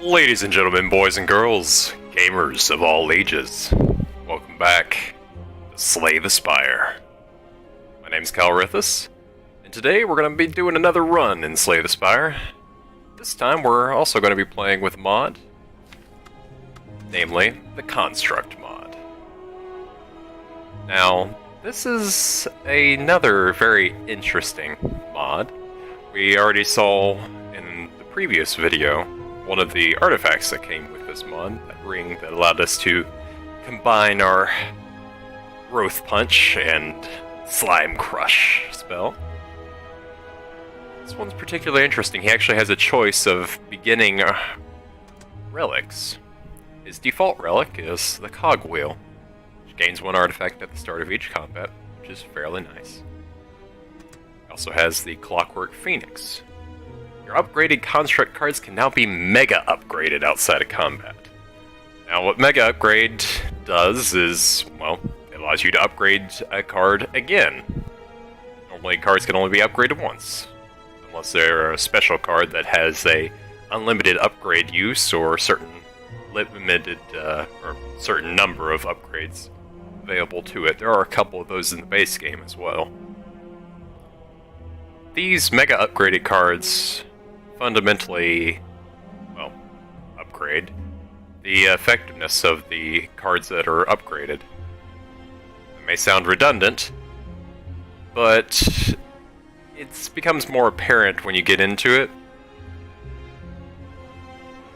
Ladies and gentlemen, boys and girls, gamers of all ages, welcome back to Slay the Spire. My name's Kalrithus, and today we're going to be doing another run in Slay the Spire. This time we're also going to be playing with a mod, namely the Construct mod. Now, this is another very interesting mod. We already saw in the previous video one of the artifacts that came with this mod, that ring that allowed us to combine our Growth Punch and Slime Crush spell. This one's particularly interesting. He actually has a choice of beginning relics. His default relic is the Cogwheel, which gains one artifact at the start of each combat, which is fairly nice. He also has the Clockwork Phoenix. Your upgraded construct cards can now be mega upgraded outside of combat. Now, what mega upgrade does is, well, it allows you to upgrade a card again. Normally, cards can only be upgraded once, unless they're a special card that has a unlimited upgrade use or certain limited or certain number of upgrades available to it. There are a couple of those in the base game as well. These mega upgraded cards fundamentally, well, upgrade the effectiveness of the cards that are upgraded. It may sound redundant, but it becomes more apparent when you get into it.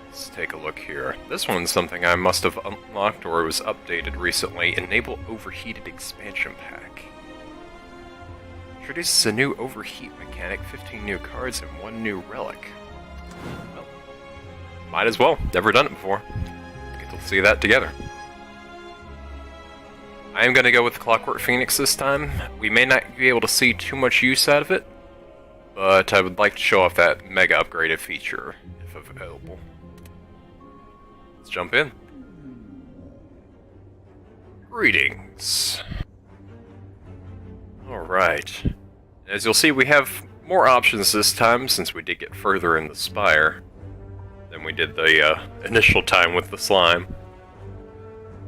Let's take a look here. This one's something I must have unlocked or was updated recently. Enable Overheated Expansion Pack. Introduces a new overheat mechanic, 15 new cards, and 1 new relic. Well, might as well. Never done it before. Get to see that together. I am going to go with the Clockwork Phoenix this time. We may not be able to see too much use out of it, but I would like to show off that mega upgraded feature, if available. Let's jump in. Greetings. Alright. As you'll see, we have more options this time, since we did get further in the Spire than we did the initial time with the slime.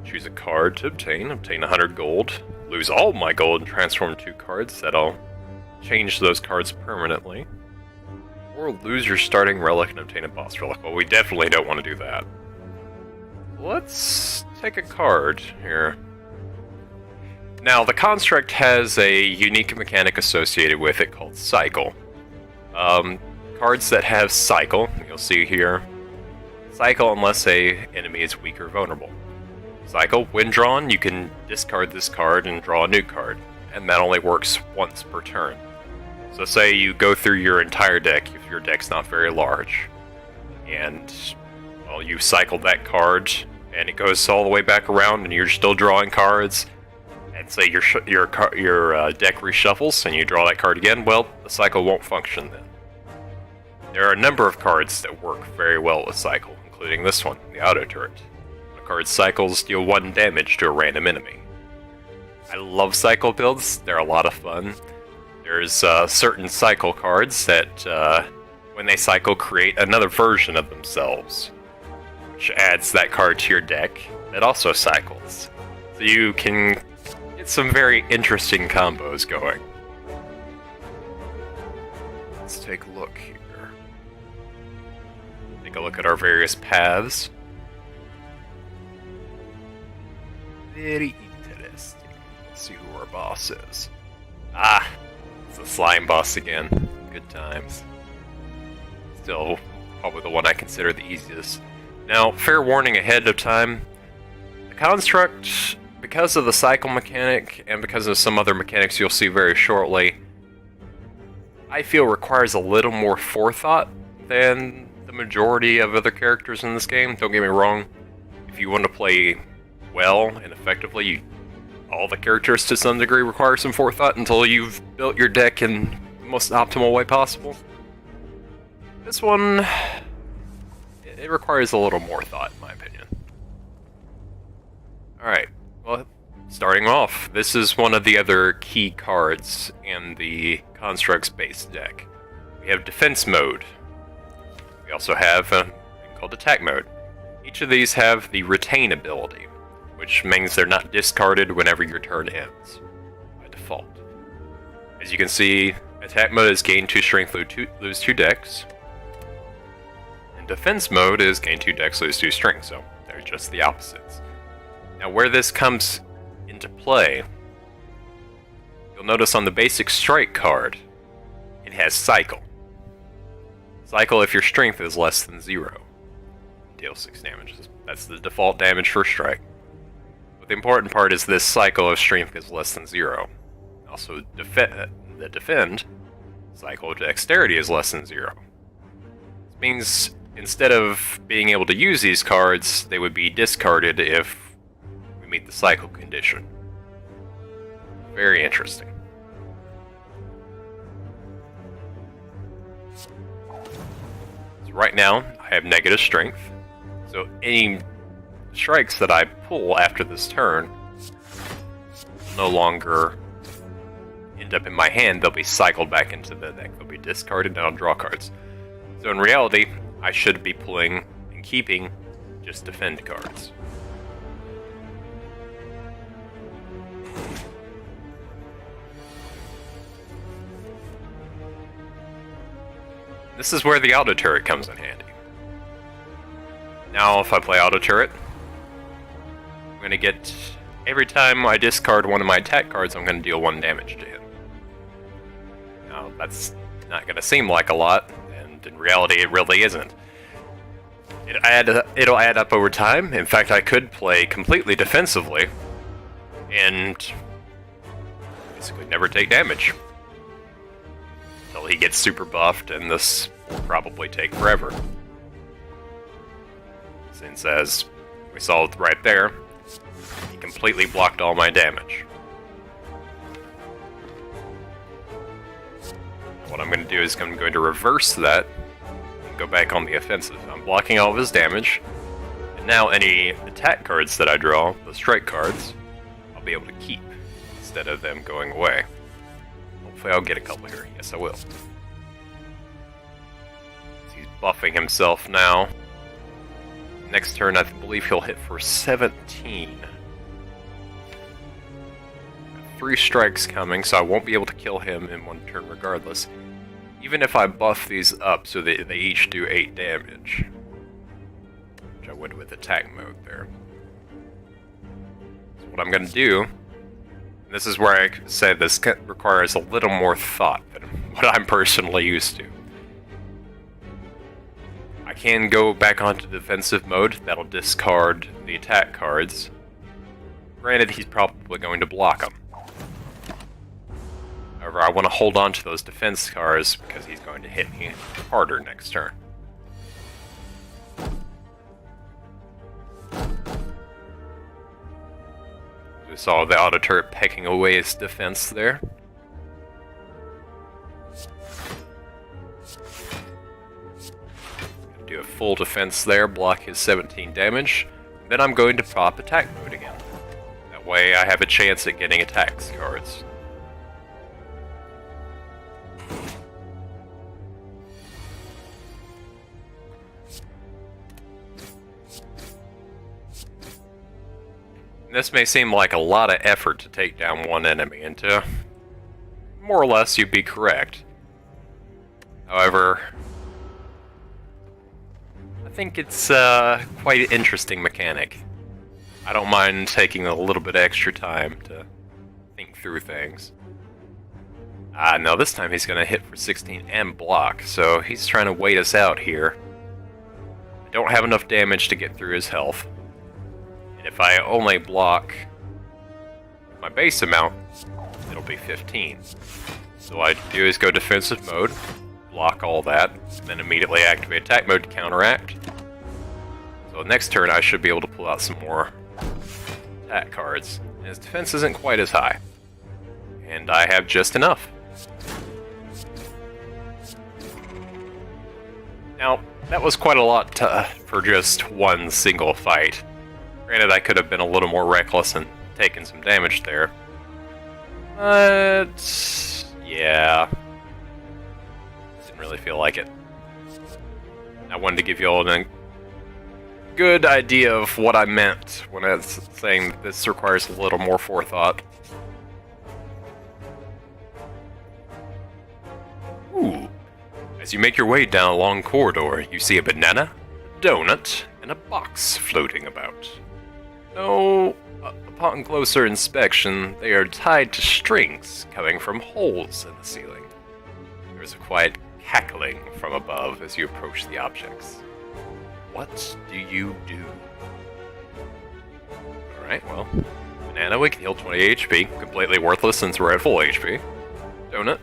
Choose a card to obtain 100 gold. Lose all my gold and transform 2 cards. That'll change those cards permanently. Or lose your starting relic and obtain a boss relic. Well, we definitely don't want to do that. Let's take a card here. Now, the construct has a unique mechanic associated with it called Cycle. Cards that have Cycle, you'll see here, cycle unless a enemy is weak or vulnerable. Cycle, when drawn, you can discard this card and draw a new card, and that only works once per turn. So say you go through your entire deck, if your deck's not very large, and, well, you cycle that card, and it goes all the way back around, and you're still drawing cards, and say your deck reshuffles and you draw that card again, well, the cycle won't function then. There are a number of cards that work very well with cycle, including this one, the auto turret. The card cycles deal 1 damage to a random enemy. I love cycle builds, they're a lot of fun. There's certain cycle cards that, when they cycle, create another version of themselves, which adds that card to your deck that also cycles. So you can get some very interesting combos going. Let's take a look here. Take a look at our various paths. Very interesting. Let's see who our boss is. Ah, it's the slime boss again. Good times. Still, probably the one I consider the easiest. Now, fair warning ahead of time. The construct, because of the cycle mechanic, and because of some other mechanics you'll see very shortly, I feel requires a little more forethought than the majority of other characters in this game. Don't get me wrong, if you want to play well and effectively, all the characters to some degree require some forethought until you've built your deck in the most optimal way possible. This one, it requires a little more thought, in my opinion. Alright, well, starting off, this is one of the other key cards in the Construct's base deck. We have Defense Mode. We also have called attack mode. Each of these have the retain ability, which means they're not discarded whenever your turn ends, by default. As you can see, attack mode is gain 2 strength, lose 2 dex. And defense mode is gain 2 dex, lose 2 strength, so they're just the opposites. Now where this comes into play, you'll notice on the basic strike card, it has cycle. Cycle if your strength is less than 0. Deal 6 damage. That's the default damage for strike. But the important part is this cycle of strength is less than 0. Also, the defend cycle of dexterity is less than 0. This means instead of being able to use these cards, they would be discarded if we meet the cycle condition. Very interesting. So right now, I have negative strength, so any strikes that I pull after this turn will no longer end up in my hand. They'll be cycled back into the deck. They'll be discarded and I'll draw cards. So in reality, I should be pulling and keeping just defend cards. This is where the auto turret comes in handy. Now if I play auto turret, I'm going to get, every time I discard one of my attack cards, I'm going to deal 1 damage to him. Now that's not going to seem like a lot, and in reality it really isn't. It'll add up over time. In fact, I could play completely defensively and basically never take damage until he gets super buffed, and this will probably take forever. Since, as we saw right there, he completely blocked all my damage. What I'm going to do is I'm going to reverse that and go back on the offensive. I'm blocking all of his damage, and now any attack cards that I draw, the strike cards, I'll be able to keep instead of them going away. Hopefully I'll get a couple here. Yes, I will. He's buffing himself now. Next turn, I believe he'll hit for 17. 3 strikes coming, so I won't be able to kill him in 1 turn regardless. Even if I buff these up so that they each do 8 damage. Which I would with attack mode there. So what I'm going to do, and this is where I say this requires a little more thought than what I'm personally used to. I can go back onto defensive mode. That'll discard the attack cards. Granted, he's probably going to block them. However, I want to hold on to those defense cards because he's going to hit me harder next turn. We saw the auto turret pecking away his defense there. Do a full defense there, block his 17 damage. Then I'm going to pop attack mode again. That way I have a chance at getting attacks cards. This may seem like a lot of effort to take down one enemy, and to more or less you'd be correct. However, I think it's quite an interesting mechanic. I don't mind taking a little bit extra time to think through things. No, this time he's going to hit for 16 and block, so he's trying to wait us out here. I don't have enough damage to get through his health. And if I only block my base amount, it'll be 15. So what I do is go defensive mode, block all that, and then immediately activate attack mode to counteract. So next turn I should be able to pull out some more attack cards. And his defense isn't quite as high. And I have just enough. Now, that was quite a lot for just one single fight. Granted, I could have been a little more reckless and taken some damage there. But yeah, didn't really feel like it. I wanted to give you all an good idea of what I meant when I was saying that this requires a little more forethought. Ooh. As you make your way down a long corridor, you see a banana, a donut, and a box floating about. No, upon closer inspection, they are tied to strings coming from holes in the ceiling. There is a quiet cackling from above as you approach the objects. What do you do? Alright, well, banana, we can heal 20 HP, completely worthless since we're at full HP. Donut,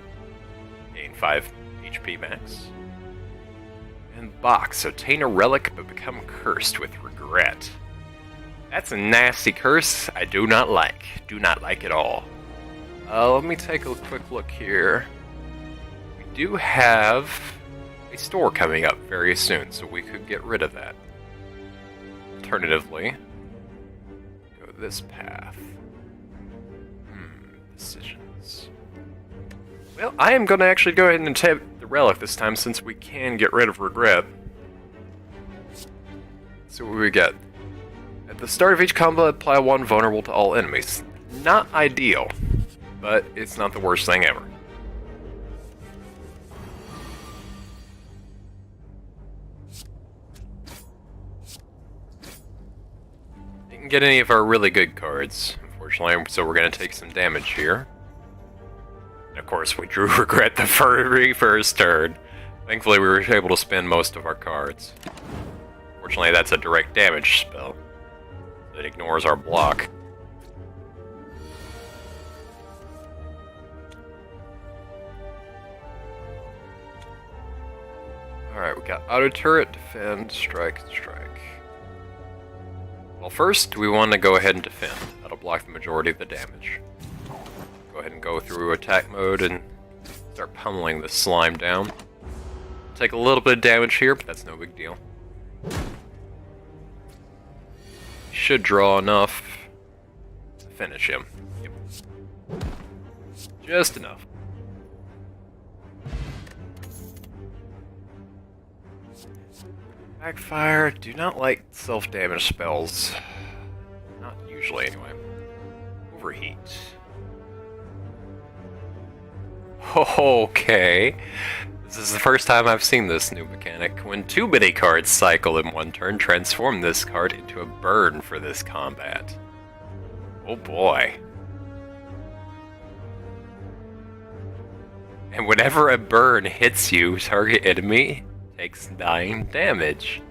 gain 5 HP max. And box, obtain a relic but become cursed with regret. That's a nasty curse I do not like. Do not like at all. Let me take a quick look here. We do have a store coming up very soon, so we could get rid of that. Alternatively, go this path. Decisions. Well, I am going to actually go ahead and take the relic this time since we can get rid of regret. So what we get. At the start of each combat, apply one vulnerable to all enemies. Not ideal, but it's not the worst thing ever. Didn't get any of our really good cards, unfortunately, so we're going to take some damage here. And of course, we drew regret the very first turn. Thankfully, we were able to spend most of our cards. Fortunately, that's a direct damage spell. It ignores our block. Alright, we got auto turret, defend, strike, and strike. Well, first, we want to go ahead and defend. That'll block the majority of the damage. Go ahead and go through attack mode and start pummeling this slime down. Take a little bit of damage here, but that's no big deal. Should draw enough to finish him. Yep. Just enough. Backfire, do not like self-damage spells. Not usually, anyway. Overheat. Okay. This is the first time I've seen this new mechanic. When too many cards cycle in one turn, transform this card into a burn for this combat. Oh boy. And whenever a burn hits you, target enemy takes 9 damage.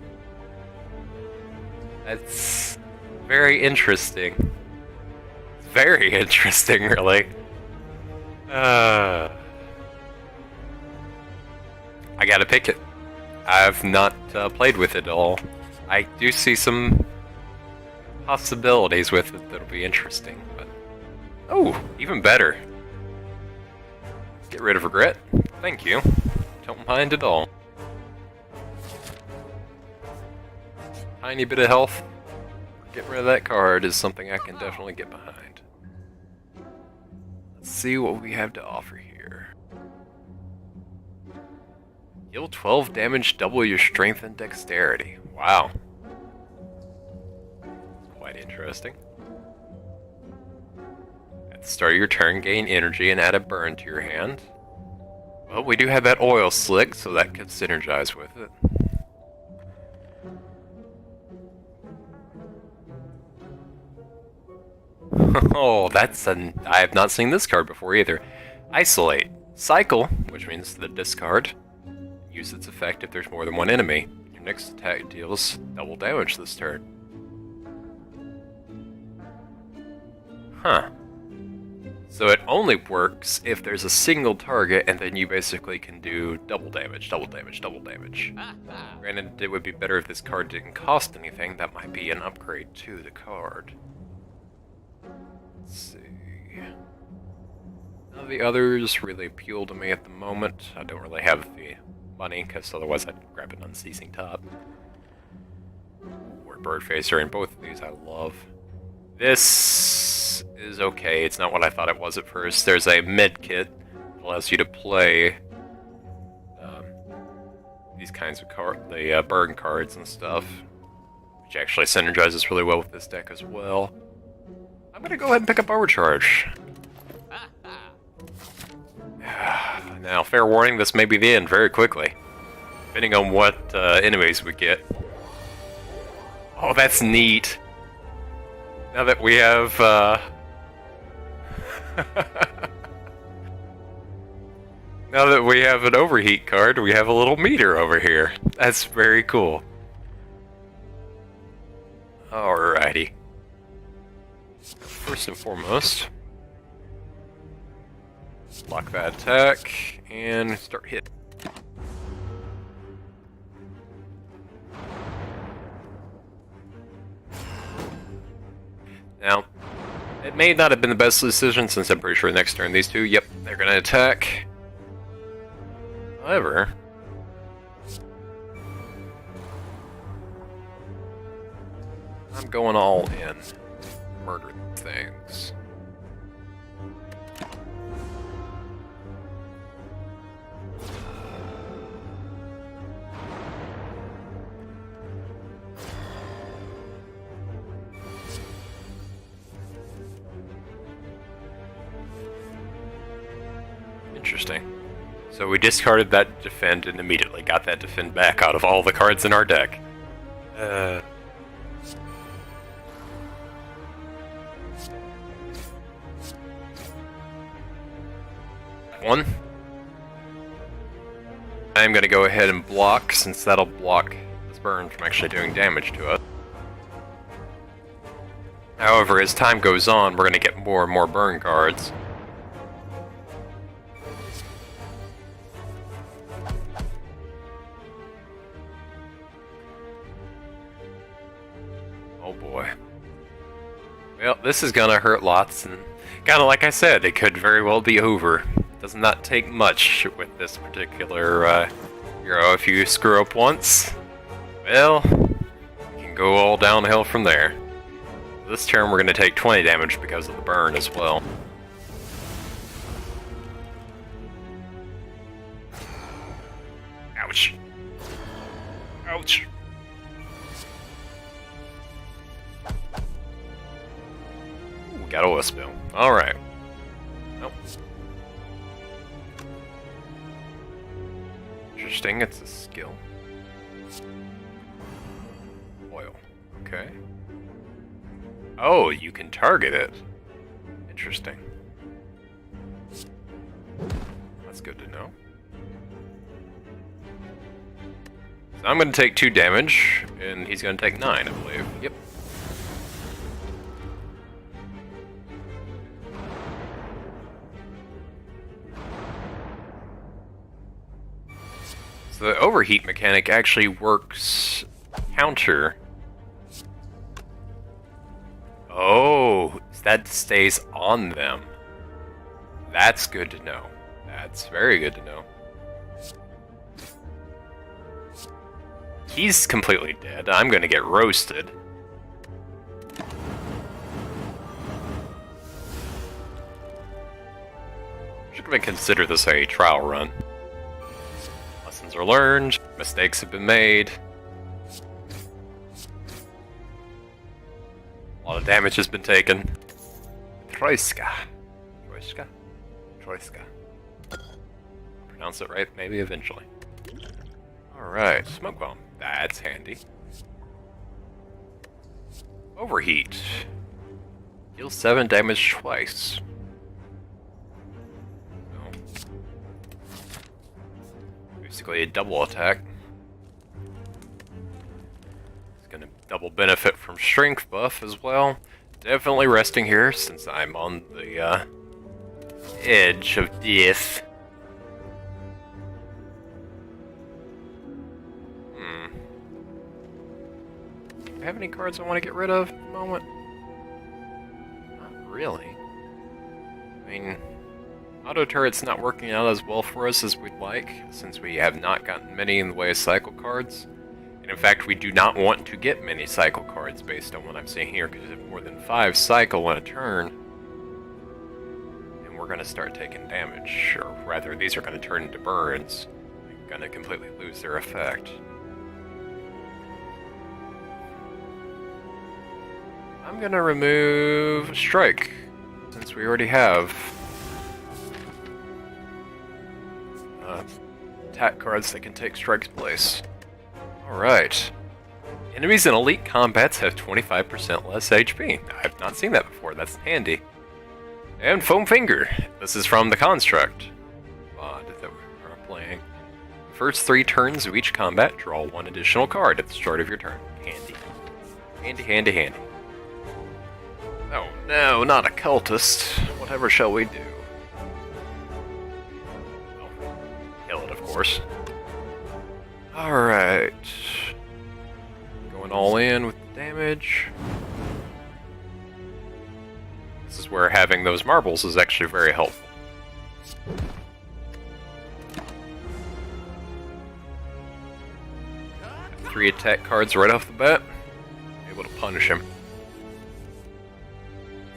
That's very interesting. It's very interesting, really. I gotta pick it. I've not played with it at all. I do see some possibilities with it that'll be interesting, but... Oh, even better. Get rid of regret. Thank you. Don't mind at all. Tiny bit of health. Getting rid of that card is something I can definitely get behind. Let's see what we have to offer here. Deal 12 damage, double your strength and dexterity. Wow. Quite interesting. At the start of your turn, gain energy and add a burn to your hand. Well, we do have that oil slick, so that could synergize with it. Oh, I have not seen this card before either. Isolate. Cycle, which means the discard. Use its effect if there's more than one enemy. Your next attack deals double damage this turn. Huh. So it only works if there's a single target, and then you basically can do double damage, double damage, double damage. Granted, it would be better if this card didn't cost anything. That might be an upgrade to the card. Let's see. None of the others really appeal to me at the moment. I don't really have the money, because otherwise I'd grab an Unceasing Top. Or Bird Facer, and both of these I love. This is okay. It's not what I thought it was at first. There's a med kit that allows you to play these kinds of the burn cards and stuff. which actually synergizes really well with this deck as well. I'm gonna go ahead and pick up Overcharge. Now, fair warning, this may be the end very quickly, depending on what enemies we get. Oh, that's neat. Now that we have, now that we have an overheat card, we have a little meter over here. That's very cool. Alrighty. First and foremost, block that attack and start hitting. Now, it may not have been the best decision since I'm pretty sure next turn these two, yep, they're gonna attack. However, I'm going all in. Murder things. Interesting. So we discarded that defend and immediately got that defend back out of all the cards in our deck. One. I'm going to go ahead and block, since that'll block this burn from actually doing damage to us. However, as time goes on, we're going to get more and more burn cards. Oh boy. Well, this is going to hurt lots, and kind of like I said, it could very well be over. Does not take much with this particular hero. If you screw up once, well, you can go all downhill from there. This turn we're going to take 20 damage because of the burn as well. Ouch. Ouch. Ooh, got a Wispill. Alright. Nope. Interesting, it's a skill. Oil. Okay. Oh, you can target it. Interesting. That's good to know. So I'm going to take 2 damage, and he's going to take 9, I believe. Yep. So the overheat mechanic actually works counter. Oh, that stays on them. That's good to know. That's very good to know. He's completely dead. I'm gonna get roasted. Should probably consider this a trial run. Lessons are learned, mistakes have been made. A lot of damage has been taken. Troiska. Troiska? Troiska. Pronounce it right, maybe eventually. Alright, Smoke Bomb. That's handy. Overheat. Deals 7 damage twice. Basically a double attack. It's gonna double benefit from strength buff as well. Definitely resting here since I'm on the edge of death. Do I have any cards I want to get rid of at the moment? Not really. I mean, auto turret's not working out as well for us as we'd like, since we have not gotten many in the way of cycle cards. And in fact, we do not want to get many cycle cards based on what I'm seeing here, because if more than 5 cycle in a turn, then we're going to start taking damage. Or rather, these are going to turn into burns. They're going to completely lose their effect. I'm gonna remove Strike, since we already have attack cards that can take Strike's place. Alright. Enemies in elite combats have 25% less HP. I've not seen that before, that's handy. And Foam Finger. This is from the Construct mod that we're playing. First 3 turns of each combat, draw 1 additional card at the start of your turn. Handy. Handy, handy, handy. Oh no, not a cultist. Whatever shall we do? Oh, kill it, of course. Alright. Going all in with the damage. This is where having those marbles is actually very helpful. Got 3 attack cards right off the bat. Able to punish him.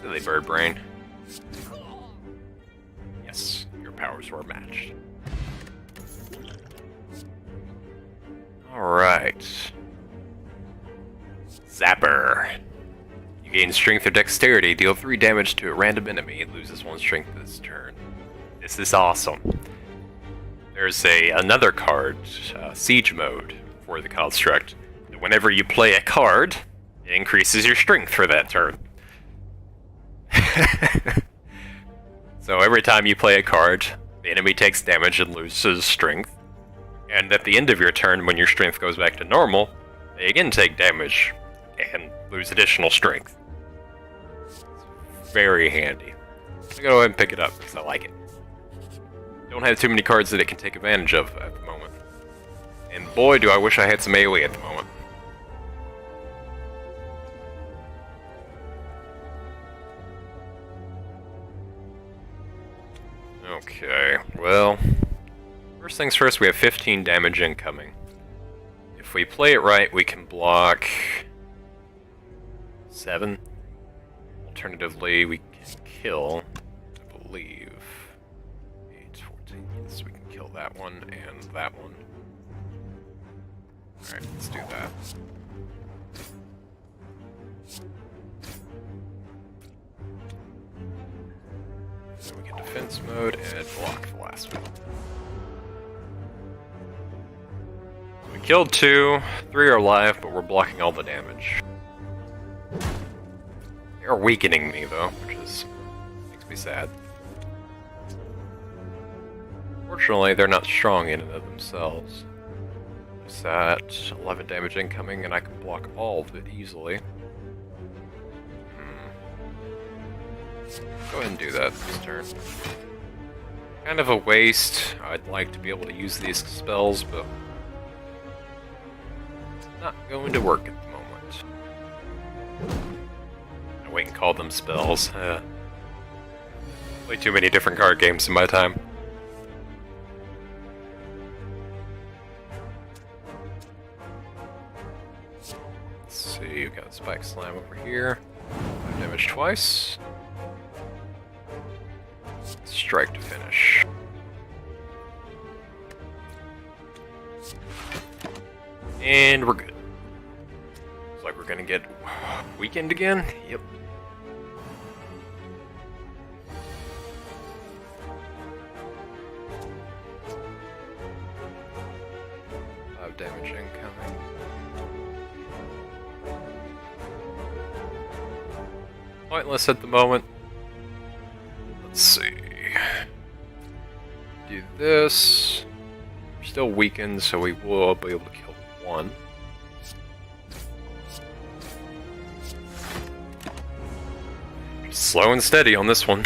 Silly bird brain. Yes, your powers were matched. Alright. Zapper. You gain strength or dexterity, deal 3 damage to a random enemy, it loses 1 strength this turn. This is awesome. There's another card, Siege Mode, for the Construct. Whenever you play a card, it increases your strength for that turn. So every time you play a card, the enemy takes damage and loses strength. And at the end of your turn, when your strength goes back to normal, they again take damage and lose additional strength. It's very handy. I'm gonna go ahead and pick it up because I like it. Don't have too many cards that it can take advantage of at the moment. And boy, do I wish I had some AoE at the moment. Okay, well, first things first, we have 15 damage incoming. If we play it right, we can block 7. Alternatively, we can kill, I believe, 8, 14, yes, we can kill that one and that one. Alright, let's do that. So we get defense mode and block the last one. We killed 2, 3 are alive, but we're blocking all the damage. They are weakening me though, which makes me sad. Fortunately, they're not strong in and of themselves. Just that 11 damage incoming, and I can block all of it easily. Go ahead and do that this turn. Kind of a waste. I'd like to be able to use these spells, but it's not going to work at the moment. I wait and call them spells. Play too many different card games in my time. Let's see, we've got Spike Slam over here. 5 damage twice. Strike to finish. And we're good. Looks like we're gonna get weakened again. Yep. Damage incoming. Pointless at the moment. Let's see. Do this. We're still weakened, so we will be able to kill 1. Just slow and steady on this one.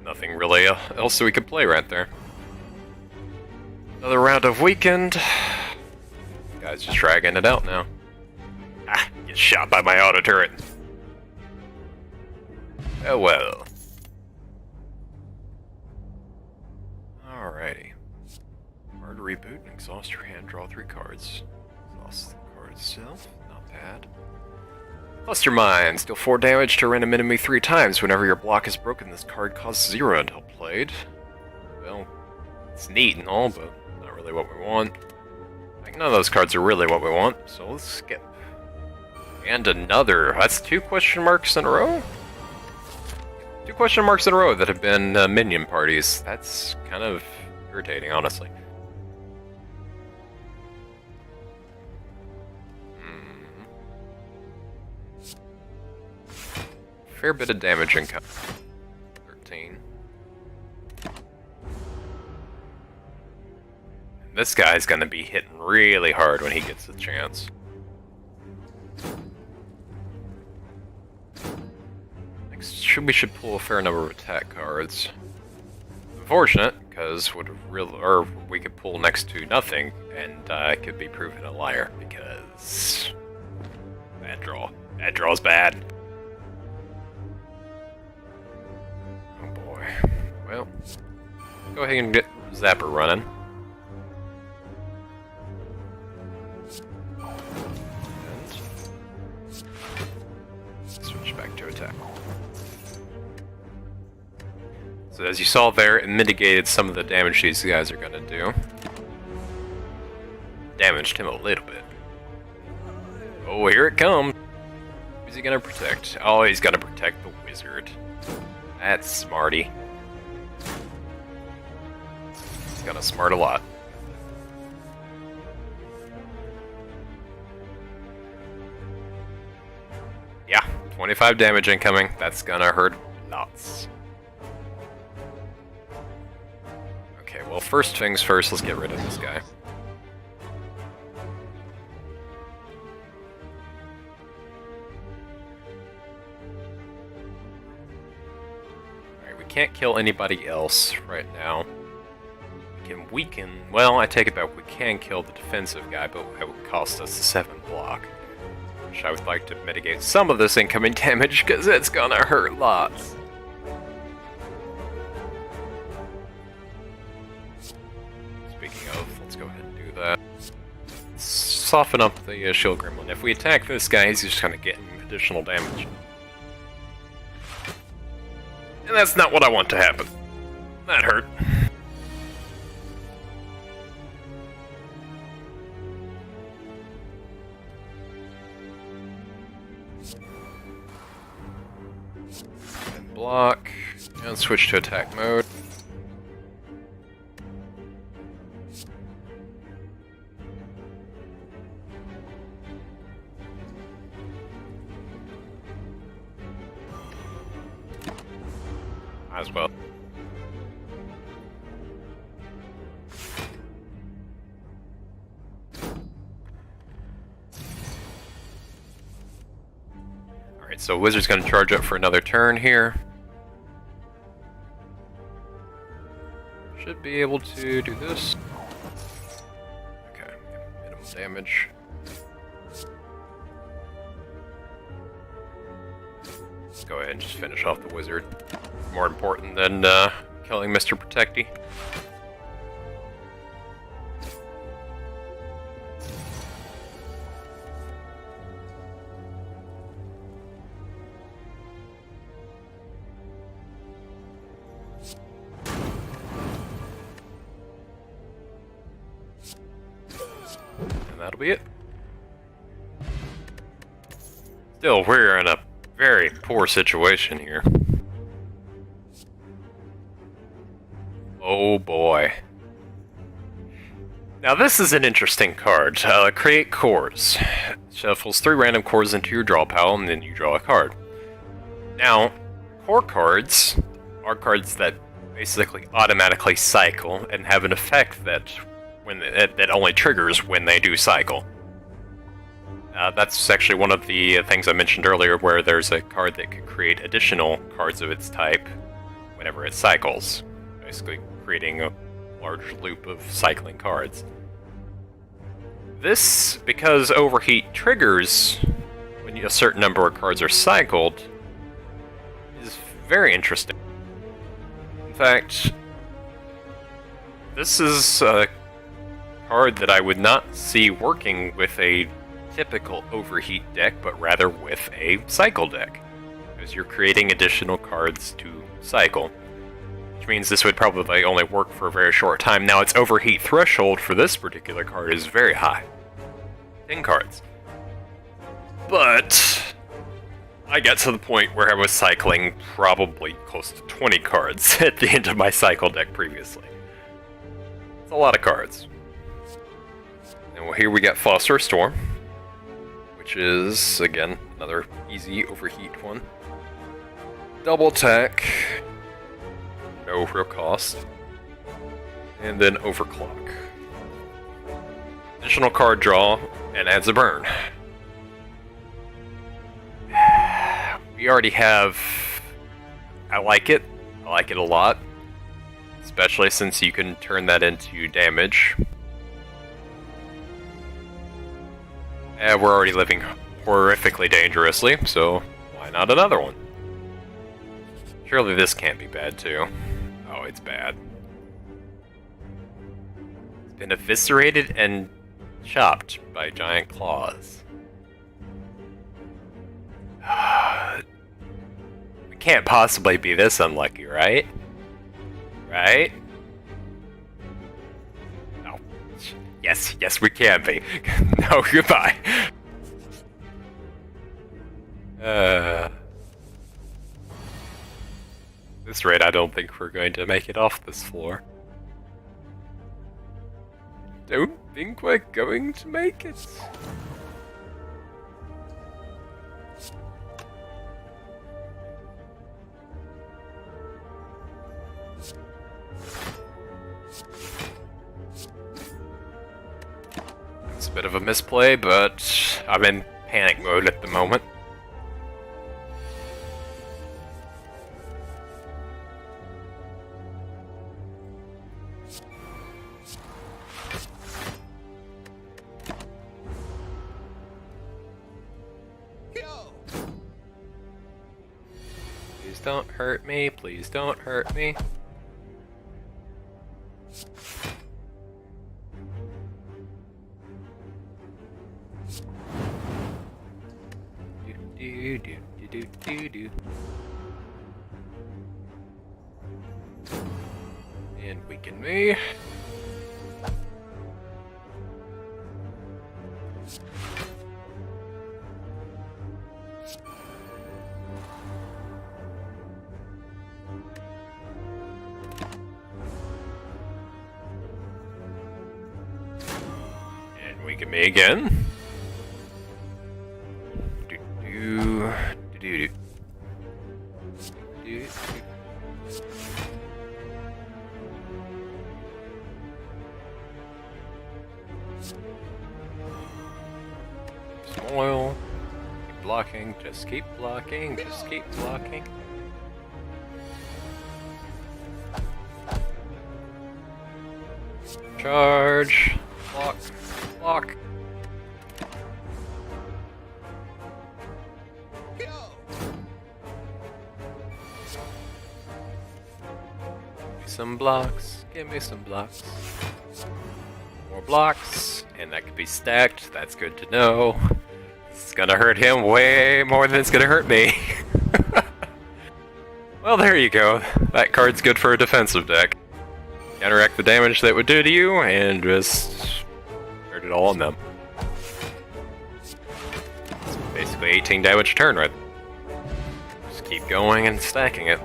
Nothing really else we could play right there. Another round of weakened. Guy's just dragging it out now. Ah, get shot by my auto turret. Oh well. Alrighty. Hard to reboot and exhaust your hand, draw 3 cards. Exhaust the card itself, not bad. Cluster Mines. Deal 4 damage to a random enemy 3 times. Whenever your block is broken, this card costs 0 until played. Well, it's neat and all, but not really what we want. Like, none of those cards are really what we want, so let's skip. And another. That's 2 question marks in a row? 2 question marks in a row that have been minion parties. That's kind of irritating, honestly. Fair bit of damage incoming. 13. This guy's gonna be hitting really hard when he gets the chance. Next, we should pull a fair number of attack cards. Unfortunate, because we could pull next to nothing, and I could be proven a liar, because bad draw. Bad draw's bad. Oh boy. Well, go ahead and get Zapper running. Switch back to attack. So as you saw there, it mitigated some of the damage these guys are gonna do. Damaged him a little bit. Oh, here it comes! Who's he gonna protect? Oh, he's gonna protect the wizard. That's smarty. He's gonna smart a lot. Yeah, 25 damage incoming. That's gonna hurt lots. Okay, well, first things first, let's get rid of this guy. Alright, we can't kill anybody else right now. We can weaken... Well, I take it back. We can kill the defensive guy, but it would cost us 7 block. Which I would like to mitigate some of this incoming damage, because it's gonna hurt lots. Speaking of, let's go ahead and do that. Soften up the shield gremlin. If we attack this guy, he's just gonna get additional damage. And that's not what I want to happen. That hurt. And block. And switch to attack mode. As well. Alright, so Wizard's gonna charge up for another turn here. Should be able to do this. Okay, minimal damage. Let's go ahead and just finish off the Wizard. More important than killing Mr. Protecty. And that'll be it. Still, we're in a very poor situation here. Oh boy. Now this is an interesting card. Create cores. Shuffles 3 random cores into your draw pile, and then you draw a card. Now, core cards are cards that basically automatically cycle and have an effect that that only triggers when they do cycle. That's actually one of the things I mentioned earlier, where there's a card that could create additional cards of its type whenever it cycles. Basically creating a large loop of cycling cards. This, because Overheat triggers when a certain number of cards are cycled, is very interesting. In fact, this is a card that I would not see working with a typical overheat deck, but rather with a cycle deck, because you're creating additional cards to cycle, which means this would probably only work for a very short time. Now, its overheat threshold for this particular card is very high, 10 cards. But I got to the point where I was cycling probably close to 20 cards at the end of my cycle deck previously. It's a lot of cards. And well, here we got Phosphorus Storm, which is, again, another easy overheat one. Double attack, no real cost. And then Overclock. Additional card draw, and adds a burn. We already have... I like it. I like it a lot. Especially since you can turn that into damage. And we're already living horrifically dangerously, so why not another one? Surely this can't be bad too. Oh, it's bad. It's been eviscerated and chopped by giant claws. We can't possibly be this unlucky, right? Right? Oh. Yes, we can be. No, goodbye. This rate, I don't think we're going to make it off this floor. Don't think we're going to make it. It's a bit of a misplay, but I'm in panic mode at the moment. Please don't hurt me, please don't hurt me. Do. And weaken me. And weaken me again. Some oil. Keep blocking, just keep blocking, just keep blocking. Charge. Block. Block. Some blocks, give me some blocks. More blocks, and that could be stacked, that's good to know. It's gonna hurt him way more than it's gonna hurt me. Well, there you go. That card's good for a defensive deck. Counteract the damage that would do to you, and just hurt it all on them. It's basically 18 damage a turn, right? Just keep going and stacking it.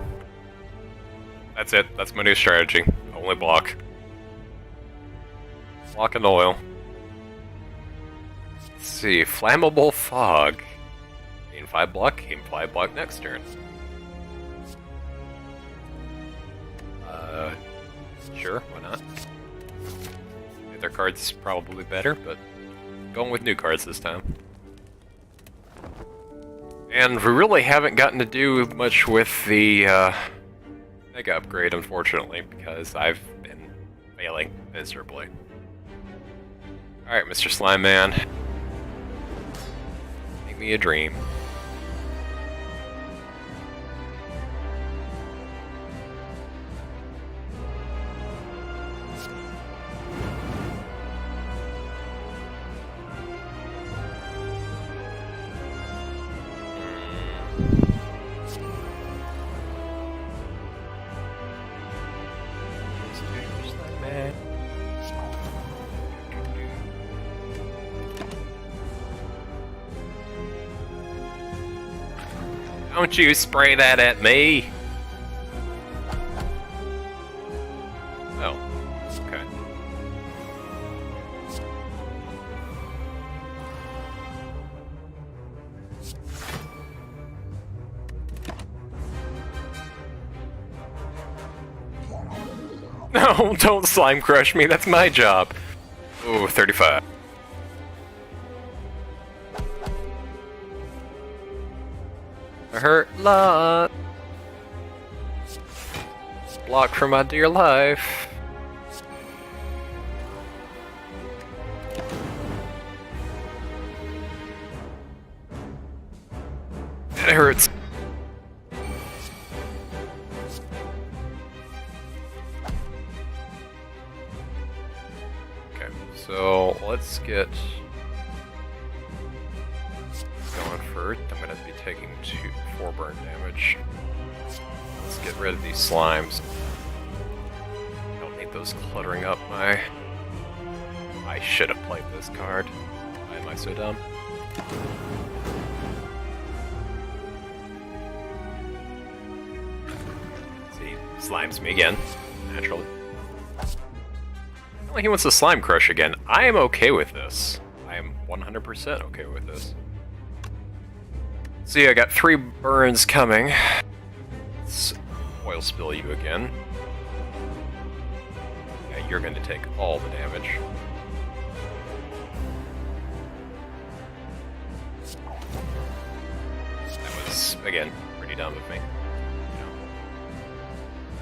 That's it. That's my new strategy. Only block. Block and oil. Let's see. Flammable Fog. Gain 5 block. Gain 5 block next turn. Sure. Why not? Their card's probably better, but going with new cards this time. And we really haven't gotten to do much with the, Mega upgrade, unfortunately, because I've been failing miserably. Alright, Mr. Slime Man. Make me a dream. Don't you spray that at me! Oh, okay. No, don't slime crush me, that's my job. Ooh, 35. I hurt a lot. Block for my dear life. It hurts. Okay, so let's get going first. I'm gonna be taking 4 burn damage. Let's get rid of these slimes. Don't need those cluttering up my... I should have played this card. Why am I so dumb? See, slimes me again, naturally. Oh, he wants to slime crush again. I am okay with this. I am 100% okay with this. So yeah, I got 3 burns coming. Let's oil spill you again. Yeah, you're going to take all the damage. That was, again, pretty dumb of me.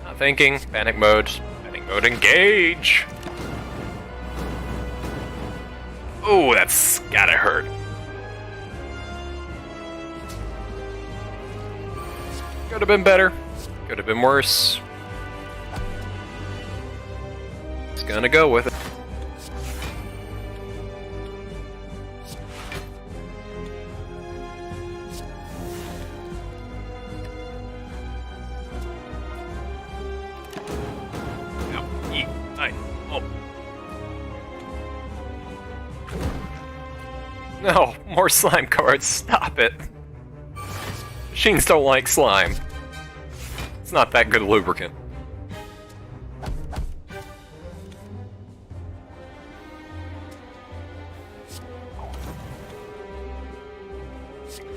Not thinking. Panic mode. Panic mode, engage! Oh, that's gotta hurt. Could have been better. Could have been worse. Just gonna go with it. No, eat. Oh. No, more slime cards. Stop it. Machines don't like slime. It's not that good lubricant.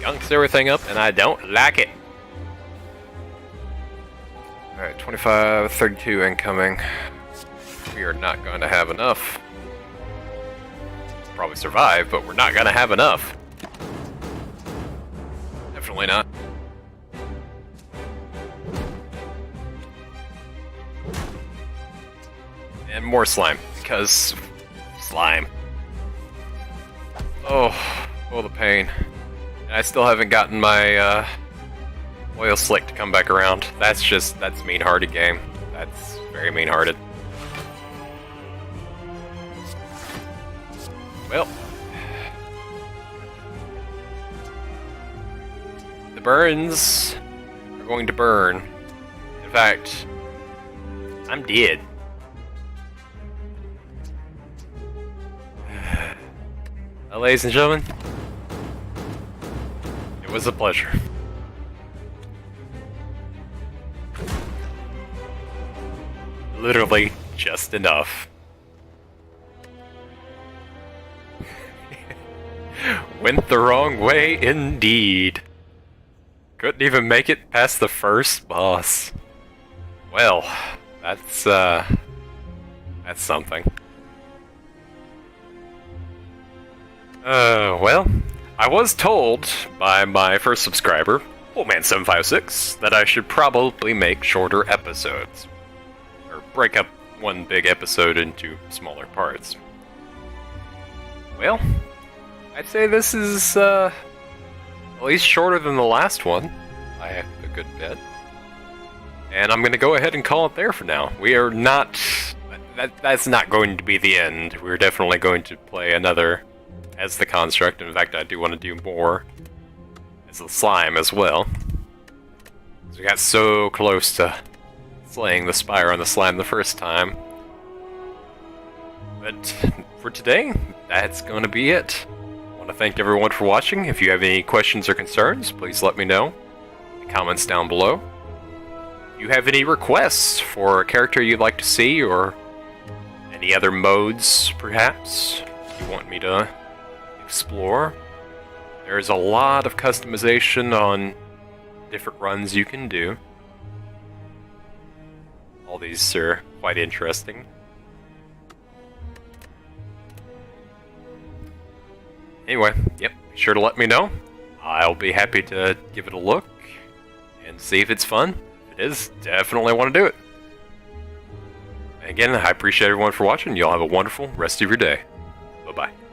Gunks everything up, and I don't like it. Alright, 25, 32 incoming. We are not going to have enough. Probably survive, but we're not going to have enough. Definitely not. And more slime, because slime. Oh, the pain. And I still haven't gotten my oil slick to come back around. That's mean-hearted game. That's very mean-hearted. Well, the burns are going to burn. In fact, I'm dead. Ladies and gentlemen, it was a pleasure. Literally just enough. Went the wrong way indeed. Couldn't even make it past the first boss. Well, that's something. Well, I was told by my first subscriber, Oldman756, that I should probably make shorter episodes. Or break up one big episode into smaller parts. Well, I'd say this is, at least shorter than the last one, by a good bit. And I'm gonna go ahead and call it there for now. We are not... That's not going to be the end. We're definitely going to play another as the construct. In fact, I do want to do more as the slime as well. We got so close to slaying the Spire on the slime the first time. But for today, that's going to be it. I want to thank everyone for watching. If you have any questions or concerns, please let me know. in the comments down below. If you have any requests for a character you'd like to see, or any other modes, perhaps, you want me to explore, there's a lot of customization on different runs you can do. All these are quite interesting. Anyway, yep, be sure to let me know. I'll be happy to give it a look and see if it's fun. If it is, definitely want to do it. Again, I appreciate everyone for watching. Y'all have a wonderful rest of your day. Bye-bye.